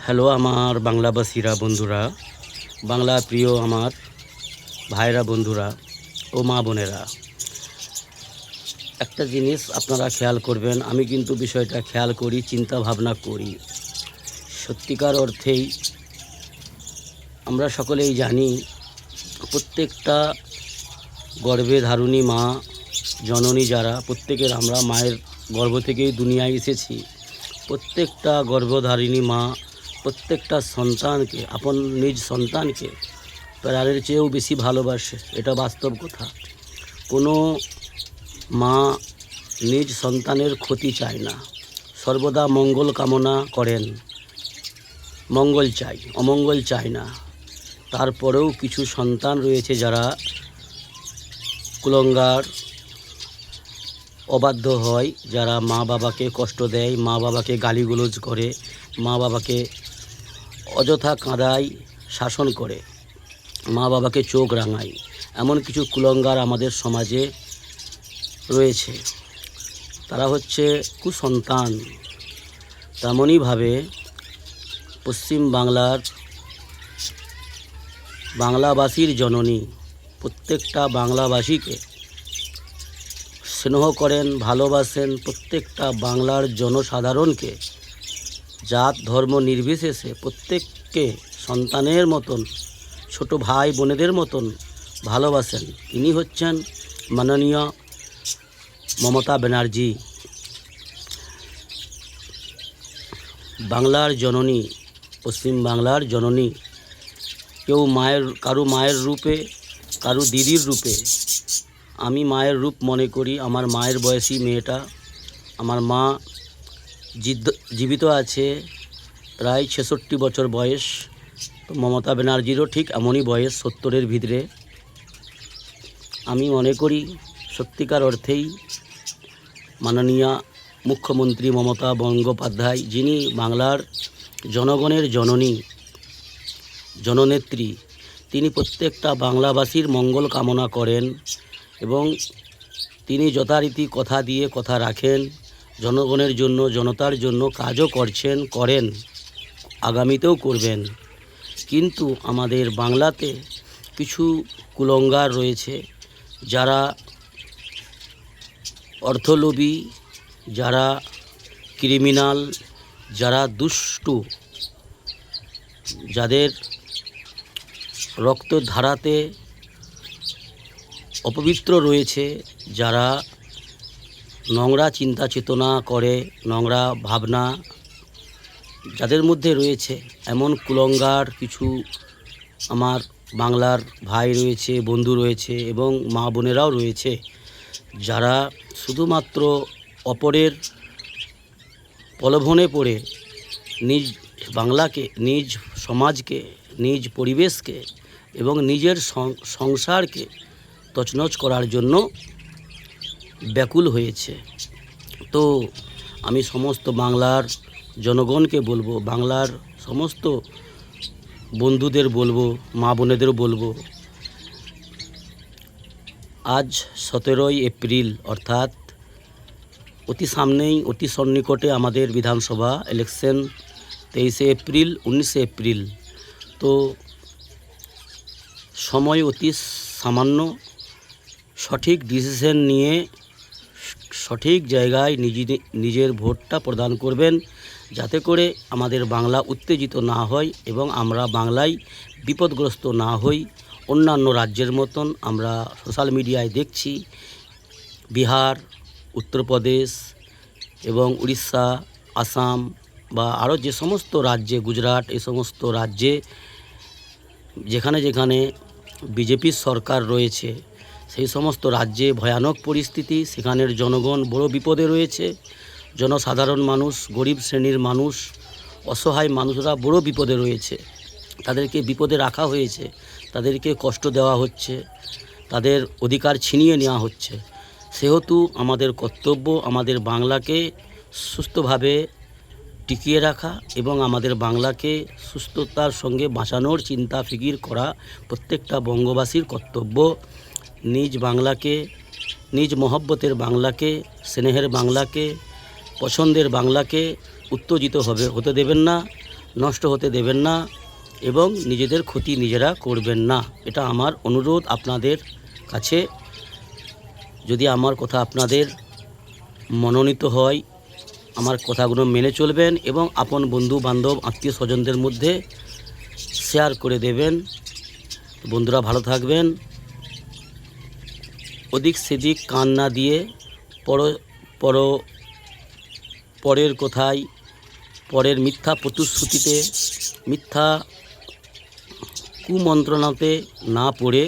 Hello আমার বাংলাভাষীরা বন্ধুরা, বাংলা প্রিয় আমার ভাইরা বন্ধুরা ও মা বোনেরা, একটা জিনিস আপনারা খেয়াল করবেন। আমি কিন্তু বিষয়টা খেয়াল করি, চিন্তা ভাবনা করি। সত্যিকার অর্থেই আমরা সকলেই জানি, প্রত্যেকটা গর্ভে ধারণী মা, জননী যারা, প্রত্যেকের আমরা মায়ের গর্ভ থেকেই দুনিয়ায় এসেছি। প্রত্যেকটা গর্ভধারিণী মা প্রত্যেকটা সন্তানকে, আপন নিজ সন্তানকে প্রাণের চেয়েও বেশি ভালোবাসে। এটা বাস্তব কথা। কোনো মা নিজ সন্তানের ক্ষতি চায় না, সর্বদা মঙ্গল কামনা করেন, মঙ্গল চাই, অমঙ্গল চায় না। তারপরেও কিছু সন্তান রয়েছে যারা কুলঙ্গার, অবাধ্য হয়, যারা মা বাবাকে কষ্ট দেয়, মা বাবাকে গালিগুলোজ করে, মা বাবাকে অযথা কাঁদায়, শাসন করে, মা বাবাকে চোখ রাঙায়। এমন কিছু কুলঙ্গার আমাদের সমাজে রয়েছে। তারা হচ্ছে কুসন্তান। তেমনইভাবে পশ্চিম বাংলার বাংলাভাষীর জননী প্রত্যেকটা বাংলাভাষীকে স্নেহ করেন, ভালোবাসেন। প্রত্যেকটা বাংলার জনসাধারণকে জাত ধর্ম নির্বিশেষে প্রত্যেককে সন্তানের মতন, ছোট ভাই বোনেদের মতন ভালোবাসেন। ইনি হচ্ছেন মাননীয় মমতা ব্যানার্জি, বাংলার জননী, পশ্চিম বাংলার জননী। কেউ কারো মায়ের রূপে, কারো দিদির রূপে। আমি মায়ের রূপ মনে করি। আমার মায়ের বয়সী মেয়েটা, আমার মা জীবিত আছে, প্রায় 66 বছর বয়স। তো মমতা ব্যানার্জিরও ঠিক এমনই বয়স, 70-এর ভিতরে। আমি মনে করি সত্যিকার অর্থেই মাননীয় মুখ্যমন্ত্রী মমতা বন্দ্যোপাধ্যায়, যিনি বাংলার জনগণের জননী, জননেত্রী, তিনি প্রত্যেকটা বাংলাভাষীর মঙ্গল কামনা করেন এবং তিনি যথারীতি কথা দিয়ে কথা রাখেন। জনগণের জন্য, জনতার জন্য কাজও করেন, আগামীতেও করবেন। কিন্তু আমাদের বাংলাতে কিছু কুলঙ্গার রয়েছে, যারা অর্থলোভী, যারা ক্রিমিনাল, যারা দুষ্টু, যাদের রক্তধারাতে অপবিত্র রয়েছে, যারা নোংরা চিন্তা চেতনা করে, নোংরা ভাবনা যাদের মধ্যে রয়েছে, এমন কুলঙ্গার কিছু আমার বাংলার ভাই রয়েছে, বন্ধু রয়েছে এবং মা বোনেরাও রয়েছে, যারা শুধুমাত্র অপরের প্রলোভনে পড়ে নিজ বাংলাকে, নিজ সমাজকে, নিজ পরিবেশকে এবং নিজের সংসারকে তছনছ করার জন্য ব্যাকুল হয়েছে। তো আমি সমস্ত বাংলার জনগণকে বলবো, বাংলার সমস্ত বন্ধুদের বলবো, মা বোনেদের বলবো, আজ 17ই এপ্রিল, অর্থাৎ অতি সামনেই, অতি সন্নিকটে আমাদের বিধানসভা ইলেকশন, 23শে এপ্রিল, 19শে এপ্রিল। তো সময় অতি সামান্য। সঠিক ডিসিশন নিয়ে সঠিক জায়গায় নিজের ভোটটা প্রদান করবেন, যাতে করে আমাদের বাংলা উত্তেজিত না হয় এবং আমরা বাংলায় বিপদগ্রস্ত না হই। অন্যান্য রাজ্যের মতন আমরা সোশ্যাল মিডিয়ায় দেখছি, বিহার, উত্তরপ্রদেশ এবং উড়িষ্যা, আসাম বা আরও যে সমস্ত রাজ্যে, গুজরাট, এই সমস্ত রাজ্যে যেখানে যেখানে বিজেপির সরকার রয়েছে, সেই সমস্ত রাজ্যে ভয়ানক পরিস্থিতি। সেখানের জনগণ বড় বিপদে রয়েছে। জনসাধারণ মানুষ, গরিব শ্রেণীর মানুষ, অসহায় মানুষরা বড় বিপদে রয়েছে। তাদেরকে বিপদে রাখা হয়েছে, তাদেরকে কষ্ট দেওয়া হচ্ছে, তাদের অধিকার ছিনিয়ে নেওয়া হচ্ছে। সেহেতু আমাদের কর্তব্য আমাদের বাংলাকে সুস্থভাবে টিকিয়ে রাখা এবং আমাদের বাংলাকে সুস্থতার সঙ্গে বাঁচানোর চিন্তা ফিকির করা প্রত্যেকটা বঙ্গবাসীর কর্তব্য। নিজ বাংলাকে, নিজ মহব্বতের বাংলাকে, স্নেহের বাংলাকে, পছন্দের বাংলাকে উত্তেজিত হতে দেবেন না। নষ্ট হতে দেবেন না এবং নিজেদের ক্ষতি নিজেরা করবেন না। এটা আমার অনুরোধ আপনাদের কাছে। যদি আমার কথা আপনাদের মনোনীত হয়, আমার কথাগুলো মেনে চলবেন এবং আপন বন্ধু বান্ধব আত্মীয় স্বজনদের মধ্যে শেয়ার করে দেবেন। বন্ধুরা ভালো থাকবেন। ওদিক সেদিক কান না দিয়ে পরের কথায়, পরের মিথ্যা প্রতিশ্রুতিতে, মিথ্যা কুমন্ত্রণাতে না পড়ে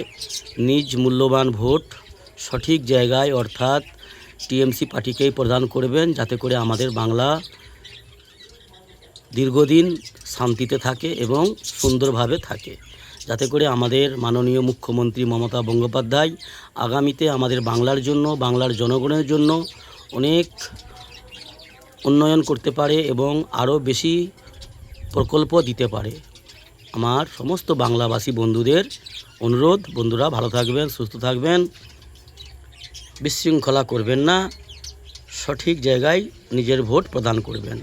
নিজ মূল্যবান ভোট সঠিক জায়গায় অর্থাৎ টিএমসি পার্টিকেই প্রদান করবেন, যাতে করে আমাদের বাংলা দীর্ঘদিন শান্তিতে থাকে এবং সুন্দরভাবে থাকে, যাতে করে আমাদের মাননীয় মুখ্যমন্ত্রী মমতা বন্দ্যোপাধ্যায় আগামীতে আমাদের বাংলার জন্য, বাংলার জনগণের জন্য অনেক উন্নয়ন করতে পারে এবং আরও বেশি প্রকল্প দিতে পারে। আমার সমস্ত বাংলাভাষী বন্ধুদের অনুরোধ, বন্ধুরা ভালো থাকবেন, সুস্থ থাকবেন, বিশৃঙ্খলা করবেন না, সঠিক জায়গায় নিজের ভোট প্রদান করবেন।